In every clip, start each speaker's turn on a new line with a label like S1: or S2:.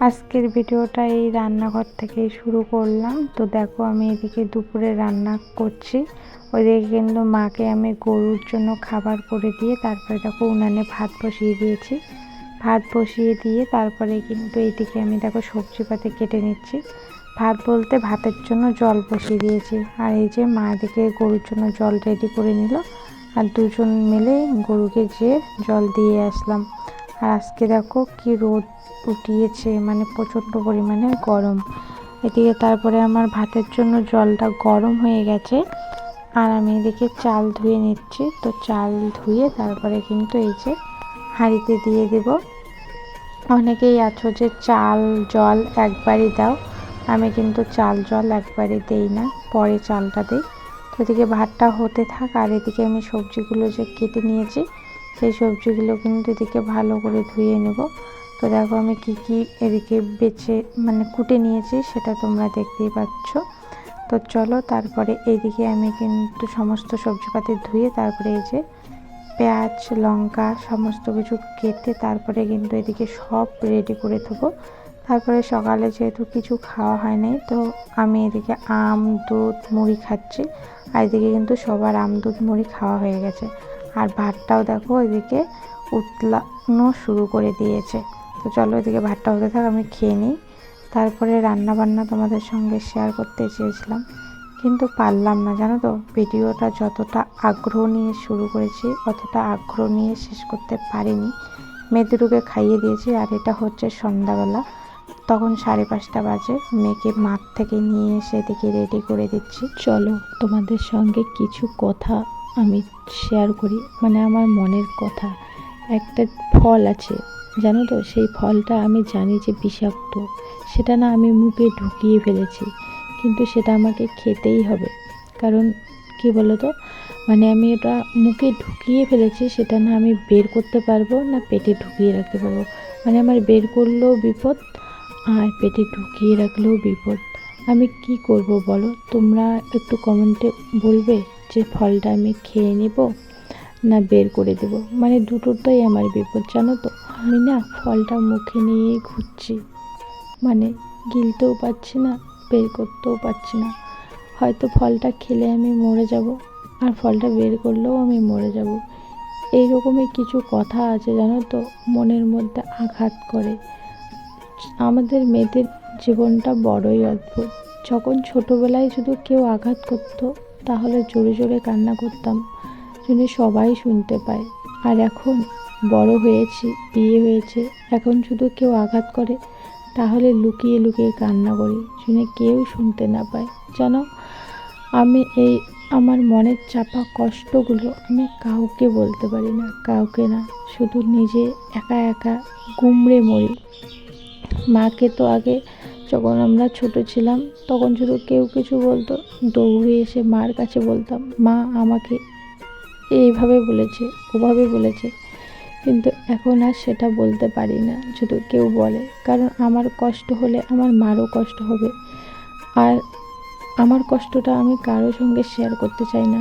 S1: আজকের ভিডিওটা এই রান্নাঘর থেকেই শুরু করলাম। তো দেখো আমি এদিকে দুপুরে রান্না করছি। ওইদিকে কিন্তু মাকে আমি গরুর জন্য খাবার করে দিয়ে তারপরে দেখো উনানে ভাত বসিয়ে দিয়েছি। ভাত বসিয়ে দিয়ে তারপরে কিন্তু এইদিকে আমি দেখো সবজিপাতি কেটে নিচ্ছি। ভাত বলতে ভাতের জন্য জল বসিয়ে দিয়েছি। আর এই যে মা এদিকে গরুর জন্য জল রেডি করে নিল, আর দুজন মিলে গরুকে যেয়ে জল দিয়ে আসলাম। আর আজকে দেখো কি রোদ উঠিয়েছে, মানে প্রচণ্ড পরিমাণে গরম। এদিকে তারপরে আমার ভাতের জন্য জলটা গরম হয়ে গেছে, আর আমি এদিকে চাল ধুয়ে নিচ্ছি। তো চাল ধুয়ে তারপরে কিন্তু এই যে হাঁড়িতে দিয়ে দেব। অনেকেই আছো যে চাল জল একবারই দাও, আমি কিন্তু চাল জল একবারে দেই না, পরে চালটা দিই। তো এদিকে ভাতটা হতে থাক, আর এদিকে আমি সবজিগুলো যে কেটে নিয়েছি সেই সবজিগুলো কিন্তু এদিকে ভালো করে ধুয়ে নেব। তো দেখো আমি কি এদিকে বেছে মানে কুটে নিয়েছি সেটা তোমরা দেখতেই পাচ্ছ। তো চলো তারপরে এইদিকে আমি কিন্তু সমস্ত সবজিপাতি ধুয়ে তারপরে এই যে পেঁয়াজ লঙ্কা সমস্ত কিছু কেটে তারপরে কিন্তু এদিকে সব রেডি করে দেবো। তারপরে সকালে যেহেতু কিছু খাওয়া হয় নাই, তো আমি এদিকে আম দুধ মুড়ি খাচ্ছি। আর এদিকে কিন্তু সবার আম দুধ মুড়ি খাওয়া হয়ে গেছে। আর ভাতটাও দেখো এদিকে উতলানো শুরু করে দিয়েছে। তো চলো এদিকে ভাতটা হতে থাক, আমি খেয়ে নিই। তারপরে রান্না বান্না তোমাদের সঙ্গে শেয়ার করতে চেয়েছিলাম, কিন্তু পারলাম না, জানো তো। ভিডিওটা যতটা আগ্রহ নিয়ে শুরু করেছি অতটা আগ্রহ নিয়ে শেষ করতে পারিনি। মেয়ে দুটোকে খাইয়ে দিয়েছি, আর এটা হচ্ছে সন্ধ্যাবেলা, তখন 5:30 বাজে। মেয়েকে মাঠ থেকে নিয়ে এসে এদিকে রেডি করে দিচ্ছি।
S2: চলো তোমাদের সঙ্গে কিছু কথা আমি শেয়ার করি, মানে আমার মনের কথা। একটা ফল আছে জানো তো, সেই ফলটা আমি জানি যে বিষাক্ত, সেটা না আমি মুখে ঢুকিয়ে ফেলেছি, কিন্তু সেটা আমাকে খেতেই হবে। কারণ কি বলো তো, মানে আমি ওটা মুখে ঢুকিয়ে ফেলেছি, সেটা না আমি বের করতে পারবো না পেটে ঢুকিয়ে রাখতে পারবো। মানে আমার বের করলেও বিপদ, আর পেটে ঢুকিয়ে রাখলেও বিপদ। আমি কি করব বলো, তোমরা একটু কমেন্টে বলবে যে ফলটা আমি খেয়ে নেব না বের করে দেব। মানে দুটোটাই আমার বিপদ জানো তো। আমি না ফলটা মুখে নিয়েই ঘুরছি, মানে গিলতেও পারছি না, বের করতেও পারছি না। হয়তো ফলটা খেলে আমি মরে যাব, আর ফলটা বের করলেও আমি মরে যাব। এইরকমই কিছু কথা আছে জানো তো, মনের মধ্যে আঘাত করে। আমাদের মেয়েদের জীবনটা বড়ই অদ্ভুত। যখন ছোটোবেলায় শুধু কেউ আঘাত করতো তাহলে জোরে জোরে কান্না করতাম, শুনে সবাই শুনতে পায়। আর এখন বড় হয়েছি, বিয়ে হয়েছে, এখন শুধু কেউ আঘাত করে তাহলে লুকিয়ে লুকিয়ে কান্না করি, শুনে কেউ শুনতে না পায়। জানো, আমি এই আমার মনের চাপা কষ্টগুলো আমি কাউকে বলতে পারি না, কাউকে না, শুধু নিজে একা একা গুমড়ে মরি। মাকে তো আগে যখন আমরা ছোট ছিলাম তখন শুধু কেউ কিছু বলতো দৌড়ে এসে মার কাছে বলতাম, মা আমাকে এইভাবে বলেছে ওভাবে বলেছে। কিন্তু এখন আর সেটা বলতে পারি না, শুধু কেউ বলে, কারণ আমার কষ্ট হলে আমার মারও কষ্ট হবে। আর আমার কষ্টটা আমি কারো সঙ্গে শেয়ার করতে চাই না।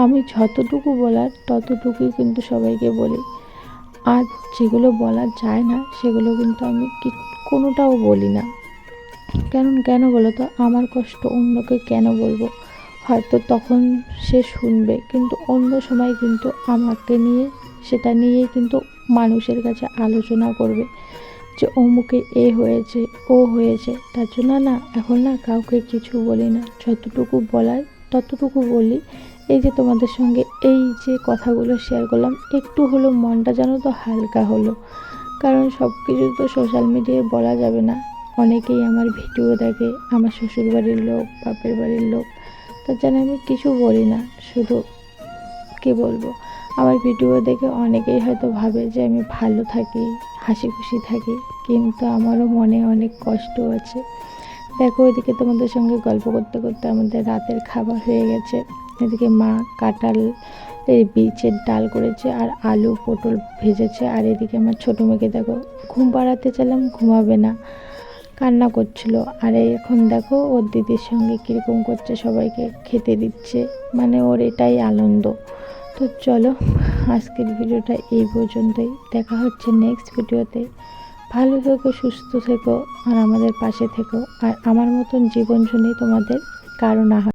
S2: আমি যতটুকু বলার ততটুকুই কিন্তু সবাইকে বলি, আর যেগুলো বলা যায় না সেগুলো কিন্তু আমি কোনোটাও বলি না। কেন বলো তো, আমার কষ্ট অন্যকে কেন বলবো? হয়তো তখন সে শুনবে, কিন্তু অন্য সময় কিন্তু আমাকে নিয়ে সেটা নিয়েই কিন্তু মানুষের কাছে আলোচনা করবে যে অমুকে এ হয়েছে ও হয়েছে। তার জন্য না এখন না কাউকে কিছু বলি না, যতটুকু বলার ততটুকু বলি। এই যে তোমাদের সঙ্গে এই যে কথাগুলো শেয়ার করলাম, একটু হলো মনটা জানো তো হালকা হলো। কারণ সব কিছু তো সোশ্যাল মিডিয়ায় বলা যাবে না। অনেকেই আমার ভিডিও দেখে, আমার শ্বশুরবাড়ির লোক বাপের বাড়ির লোক, তার জন্য আমি কিছু বলি না। শুধু কী বলবো, আমার ভিডিও দেখে অনেকেই হয়তো ভাবে যে আমি ভালো থাকি, হাসি খুশি থাকি, কিন্তু আমারও মনে অনেক কষ্ট আছে। দেখো এদিকে তোমাদের সঙ্গে গল্প করতে করতে আমাদের রাতের খাবার হয়ে গেছে। এদিকে মা কাঁঠাল এই বীজের ডাল করেছে, আর আলু পটল ভেজেছে। আর এদিকে আমার ছোটো মেয়েকে দেখো ঘুম পাড়াতে চাইলাম, ঘুমাবে না, কান্না করছিল। আর এখন দেখো ওর দিদির সঙ্গে কীরকম করছে, সবাইকে খেতে দিচ্ছে, মানে ওর এটাই আনন্দ। তো চলো আজকের ভিডিওটা এই পর্যন্তই, দেখা হচ্ছে নেক্সট ভিডিওতে। ভালো থেকো, সুস্থ থেকো আর আমাদের পাশে থেকো। আর আমার মতন জীবন শুনে তোমাদের কারো না হয়।